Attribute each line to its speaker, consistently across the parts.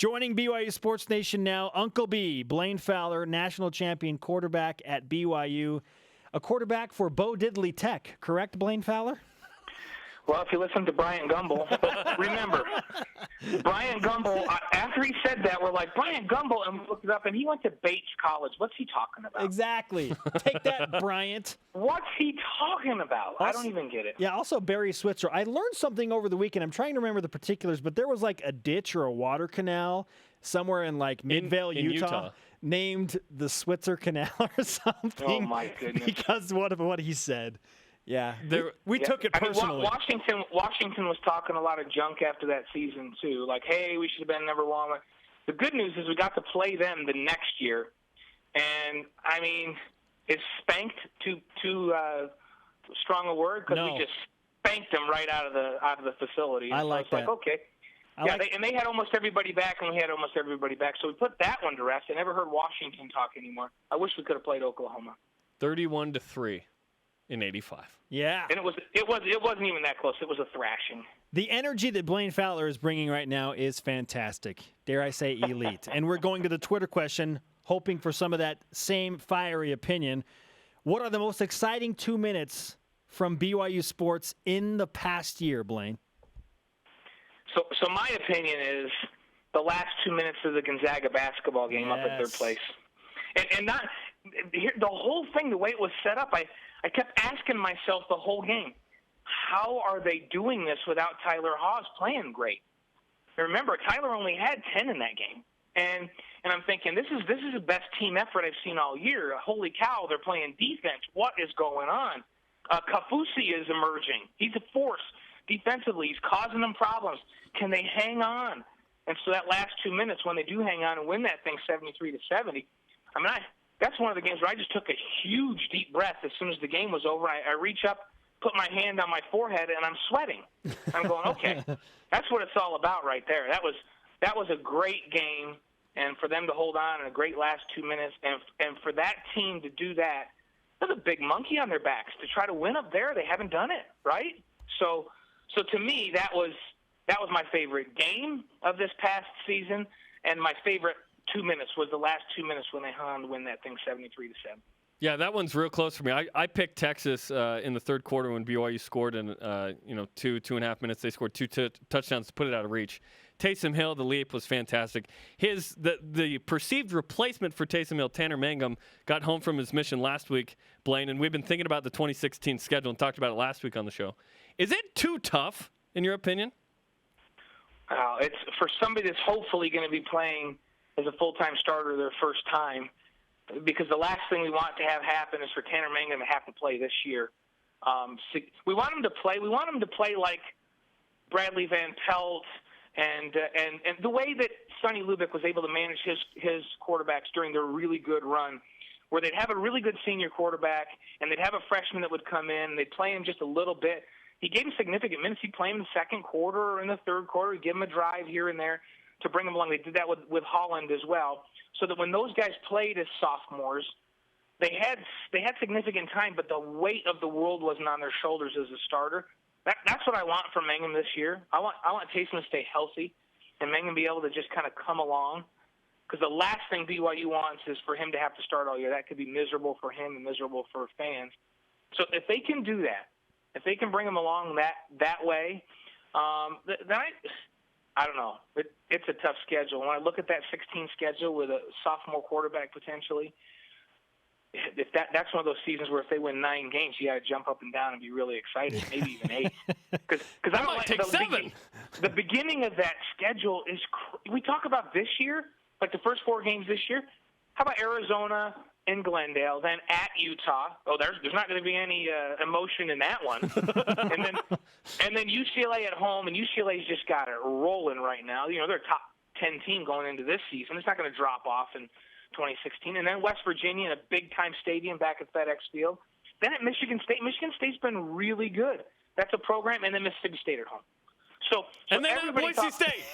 Speaker 1: Joining BYU Sports Nation now, Uncle B, Blaine Fowler, national champion quarterback at BYU. A quarterback for Bo Diddley Tech, correct, Blaine Fowler?
Speaker 2: Well, if you listen to Brian Gumble, remember, Brian Gumble, after he said that, we're like, Brian Gumble, and we looked it up, and he went to Bates College. What's he talking about?
Speaker 1: Exactly. Take that, Bryant.
Speaker 2: What's he talking about? I don't even get it.
Speaker 1: Yeah, also Barry Switzer. I learned something over the weekend. I'm trying to remember the particulars, but there was like a ditch or a water canal somewhere in like Midvale, Utah, named the Switzer Canal or something.
Speaker 2: Oh, my goodness.
Speaker 1: Because of what he said. Yeah, we took it personally.
Speaker 2: Washington was talking a lot of junk after that season, too. Like, hey, we should have been number one. The good news is we got to play them the next year. And, I mean, it's spanked too strong a word because we just spanked them right out of the facility. And
Speaker 1: I like that.
Speaker 2: Like, okay. And they had almost everybody back, and we had almost everybody back. So we put that one to rest. I never heard Washington talk anymore. I wish we could have played Oklahoma.
Speaker 3: 31-3. In 85.
Speaker 1: Yeah.
Speaker 2: And it wasn't even that close. It was a thrashing.
Speaker 1: The energy that Blaine Fowler is bringing right now is fantastic. Dare I say elite. And we're going to the Twitter question, hoping for some of that same fiery opinion. What are the most exciting 2 minutes from BYU sports in the past year, Blaine?
Speaker 2: So my opinion is the last 2 minutes of the Gonzaga basketball game up at third place. And not the whole thing, the way it was set up, I kept asking myself the whole game, how are they doing this without Tyler Haws playing great? And remember, Tyler only had 10 in that game. And I'm thinking, this is the best team effort I've seen all year. Holy cow, they're playing defense. What is going on? Kafusi is emerging. He's a force defensively. He's causing them problems. Can they hang on? And so that last 2 minutes, when they do hang on and win that thing 73-70, I mean, that's one of the games where I just took a huge deep breath as soon as the game was over. I reach up, put my hand on my forehead, and I'm sweating. I'm going, okay, that's what it's all about right there. That was a great game, and for them to hold on in a great last 2 minutes, and for that team to do that, there's a big monkey on their backs to try to win up there. They haven't done it, right? So to me, that was my favorite game of this past season, and my favorite 2 minutes was the last 2 minutes when they hung on to win that thing 73-7.
Speaker 3: Yeah, that one's real close for me. I picked Texas in the third quarter when BYU scored in 2.5 minutes. They scored two touchdowns to put it out of reach. Taysom Hill, the leap was fantastic. The perceived replacement for Taysom Hill, Tanner Mangum, got home from his mission last week, Blaine, and we've been thinking about the 2016 schedule and talked about it last week on the show. Is it too tough, in your opinion?
Speaker 2: It's for somebody that's hopefully going to be playing as a full-time starter their first time, because the last thing we want to have happen is for Tanner Mangum to have to play this year. We want him to play. We want him to play like Bradley Van Pelt and the way that Sonny Lubick was able to manage his quarterbacks during their really good run, where they'd have a really good senior quarterback and they'd have a freshman that would come in and they'd play him just a little bit. He gave him significant minutes. He'd play him in the second quarter or in the third quarter. He'd give him a drive here and there to bring them along. They did that with Holland as well, so that when those guys played as sophomores, they had significant time, but the weight of the world wasn't on their shoulders as a starter. That's what I want from Mangum this year. I want Taysom to stay healthy and Mangum be able to just kind of come along, because the last thing BYU wants is for him to have to start all year. That could be miserable for him and miserable for fans. So if they can do that, if they can bring him along that way, then I don't know. It's a tough schedule. When I look at that 16 schedule with a sophomore quarterback potentially, if that's one of those seasons where if they win 9 games, you got to jump up and down and be really excited, maybe even 8. Because I don't
Speaker 3: take 7.
Speaker 2: The beginning of that schedule is. We talk about this year, like the first 4 games this year. How about Arizona in Glendale, then at Utah? Oh, there's not going to be any emotion in that one. and then UCLA at home, and UCLA's just got it rolling right now. You know, they're a top 10 team going into this season. It's not going to drop off in 2016. And then West Virginia in a big-time stadium back at FedEx Field. Then at Michigan State. Michigan State's been really good. That's a program, and then Mississippi State at home. So
Speaker 3: and then at Boise State.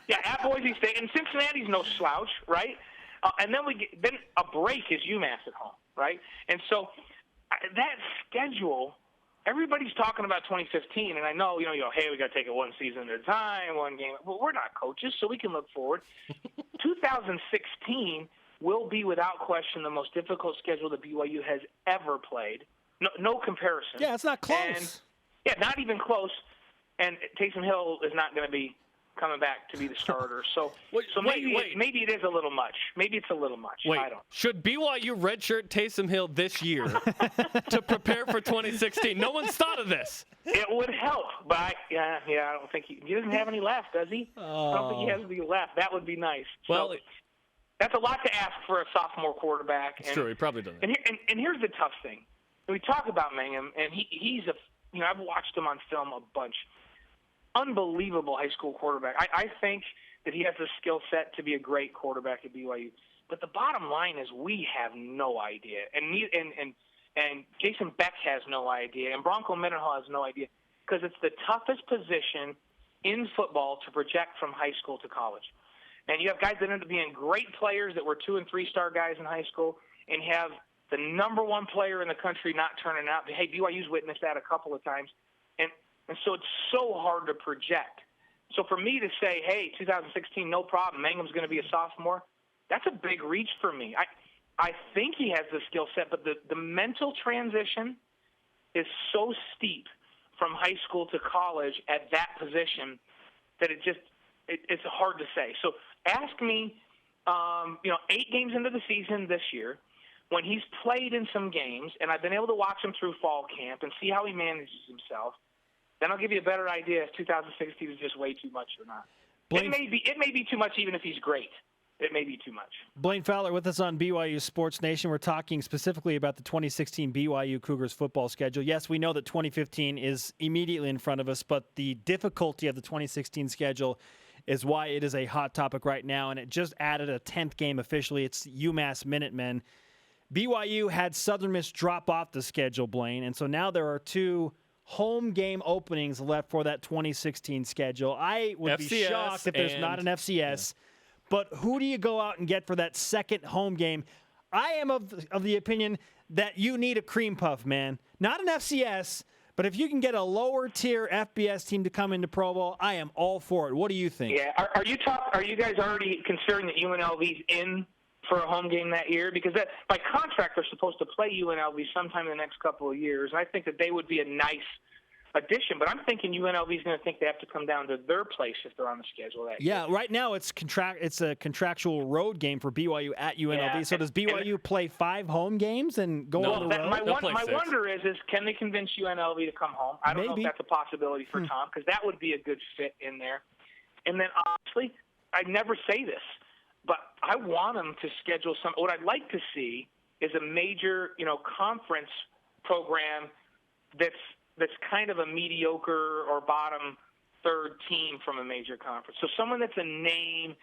Speaker 2: Yeah, at Boise State. And Cincinnati's no slouch, right? And then then a break is UMass at home, right? And so that schedule everybody's talking about 2015, and I know, hey, we got to take it one season at a time, one game. Well, we're not coaches, so we can look forward. 2016 will be, without question, the most difficult schedule that BYU has ever played. No comparison.
Speaker 1: Yeah, it's not close.
Speaker 2: And, yeah, not even close. And Taysom Hill is not going to be coming back to be the starter. So maybe it is a little much. Maybe it's a little much.
Speaker 3: Wait,
Speaker 2: I don't.
Speaker 3: Should BYU redshirt Taysom Hill this year to prepare for 2016? No one's thought of this.
Speaker 2: It would help, but I don't think he doesn't have any left, does he?
Speaker 1: Oh.
Speaker 2: I don't think he has any left. That would be nice.
Speaker 3: Well,
Speaker 2: so, that's a lot to ask for a sophomore quarterback.
Speaker 3: Sure, he probably doesn't.
Speaker 2: And here's the tough thing. We talk about Mangum, and he's I've watched him on film a bunch. Unbelievable high school quarterback. I think that he has the skill set to be a great quarterback at BYU. But the bottom line is we have no idea. And Jason Beck has no idea. And Bronco Mendenhall has no idea. Because it's the toughest position in football to project from high school to college. And you have guys that end up being great players that were 2- and 3-star guys in high school, and you have the number one player in the country not turning out. Hey, BYU's witnessed that a couple of times. And so it's so hard to project. So for me to say, hey, 2016, no problem, Mangum's going to be a sophomore, that's a big reach for me. I think he has the skill set, but the mental transition is so steep from high school to college at that position that it's hard to say. So ask me, 8 games into the season this year, when he's played in some games, and I've been able to watch him through fall camp and see how he manages himself, then I'll give you a better idea if 2016 is just way too much or not.
Speaker 1: Blaine,
Speaker 2: it may be too much even if he's great. It may be too much.
Speaker 1: Blaine Fowler with us on BYU Sports Nation. We're talking specifically about the 2016 BYU Cougars football schedule. Yes, we know that 2015 is immediately in front of us, but the difficulty of the 2016 schedule is why it is a hot topic right now, and it just added a 10th game officially. It's UMass Minutemen. BYU had Southern Miss drop off the schedule, Blaine, and so now there are 2 home game openings left for that 2016 schedule. I would be shocked if there's not an FCS. Yeah. But who do you go out and get for that second home game? I am of the opinion that you need a cream puff, man. Not an FCS, but if you can get a lower tier FBS team to come into Pro Bowl, I am all for it. What do you think?
Speaker 2: Yeah, are you guys already considering that UNLV's in for a home game that year? Because that, by contract, they're supposed to play UNLV sometime in the next couple of years, and I think that they would be a nice addition. But I'm thinking UNLV is going to think they have to come down to their place if they're on the schedule that year.
Speaker 1: Yeah, right now it's a contractual road game for BYU at UNLV. Yeah, so does BYU play 5 home games and go on the road?
Speaker 2: My wonder is can they convince UNLV to come home? I don't know if that's a possibility for Tom, because that would be a good fit in there. And then, honestly, I never say this, but I want them to schedule some. What I'd like to see is a major, conference program that's kind of a mediocre or bottom third team from a major conference. So someone that's a name,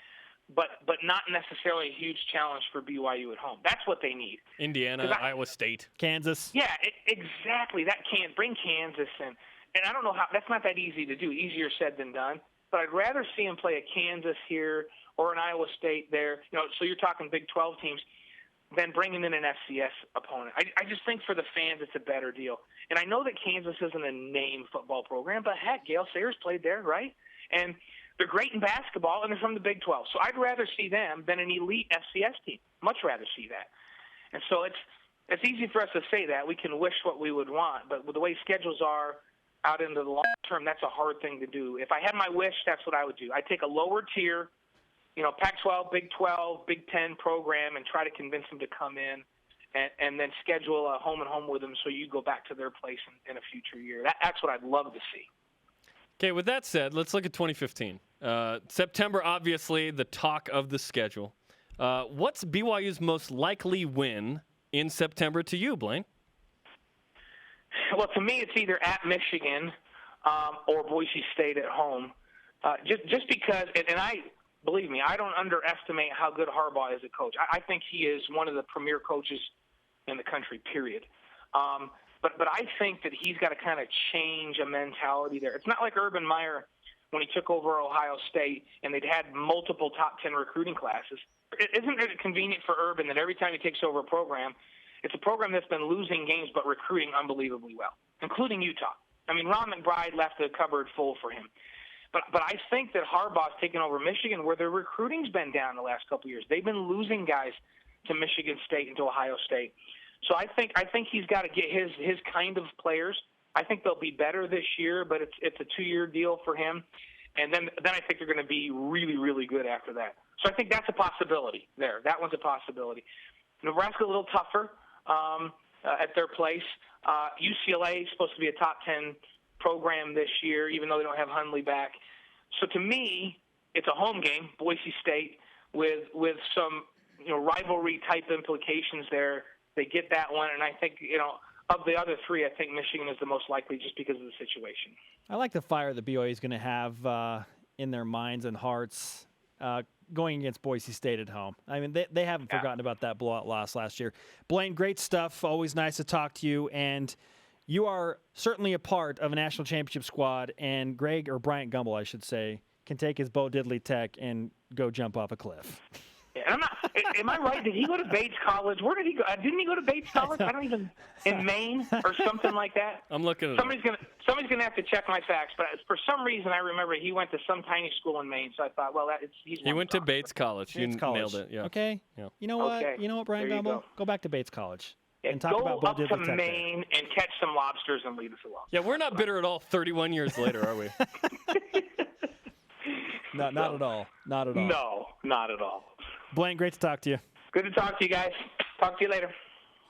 Speaker 2: but not necessarily a huge challenge for BYU at home. That's what they need.
Speaker 3: Indiana, Iowa State,
Speaker 1: Kansas.
Speaker 2: Yeah, exactly. That can't bring Kansas in. And I don't know how. That's not that easy to do. Easier said than done. But I'd rather see him play a Kansas here or an Iowa State there. So you're talking Big 12 teams, than bringing in an FCS opponent. I just think for the fans it's a better deal. And I know that Kansas isn't a name football program, but heck, Gale Sayers played there, right? And they're great in basketball, and they're from the Big 12. So I'd rather see them than an elite FCS team. Much rather see that. And so it's easy for us to say that. We can wish what we would want, but with the way schedules are out into the long term, that's a hard thing to do. If I had my wish, that's what I would do. I'd take a lower tier, Pac-12, Big 12, Big 10 program and try to convince them to come in and then schedule a home and home with them so you go back to their place in a future year. That's what I'd love to see.
Speaker 3: Okay, with that said, let's look at 2015. September, obviously, the talk of the schedule. What's BYU's most likely win in September to you, Blaine?
Speaker 2: Well, to me, it's either at Michigan or Boise State at home. Just because, and believe me, I don't underestimate how good Harbaugh is a coach. I think he is one of the premier coaches in the country, period. But I think that he's got to kind of change a mentality there. It's not like Urban Meyer when he took over Ohio State and they'd had multiple top 10 recruiting classes. Isn't it convenient for Urban that every time he takes over a program, It's a program that's been losing games but recruiting unbelievably well, including Utah. I mean, Ron McBride left the cupboard full for him. But I think that Harbaugh's taken over Michigan, where their recruiting's been down the last couple of years. They've been losing guys to Michigan State and to Ohio State. So I think he's got to get his kind of players. I think they'll be better this year, but it's a 2-year deal for him. And then I think they're going to be really, really good after that. So I think that's a possibility there. That one's a possibility. Nebraska a little tougher at their place. UCLA is supposed to be a top 10 program this year, even though they don't have Hundley back. So to me, it's a home game, Boise State, with some rivalry type implications there. They get that one, and I think of the other three, I think Michigan is the most likely just because of the situation.
Speaker 1: I like the fire that BYU is going to have in their minds and hearts going against Boise State at home. I mean, they haven't forgotten about that blowout loss last year. Blaine, great stuff. Always nice to talk to you. And you are certainly a part of a national championship squad. And Greg, or Bryant Gumbel, I should say, can take his Bo Diddley Tech and go jump off a cliff.
Speaker 2: And I'm not. Am I right? Did he go to Bates College? Where did he go? Didn't he go to Bates College? I don't even in Maine or something like that.
Speaker 3: I'm looking at
Speaker 2: somebody's gonna have to check my facts. But for some reason, I remember he went to some tiny school in Maine. So I thought, well,
Speaker 3: he went to Bates College.
Speaker 1: Bates College.
Speaker 3: Nailed it. Yeah.
Speaker 1: Okay.
Speaker 3: Yeah.
Speaker 1: You know what?
Speaker 2: Okay.
Speaker 1: You know what, Brian Gumbel? Go back to Bates College and talk
Speaker 2: go
Speaker 1: about Bo
Speaker 2: up
Speaker 1: Diddley
Speaker 2: to
Speaker 1: Tech
Speaker 2: Maine and catch some lobsters and leave us alone.
Speaker 3: Yeah, we're not bitter at all 31 years later, are we?
Speaker 1: No, not at all. Not at all.
Speaker 2: No, not at all.
Speaker 1: Blaine, great to talk to you.
Speaker 2: Good to talk to you guys. Talk to you later.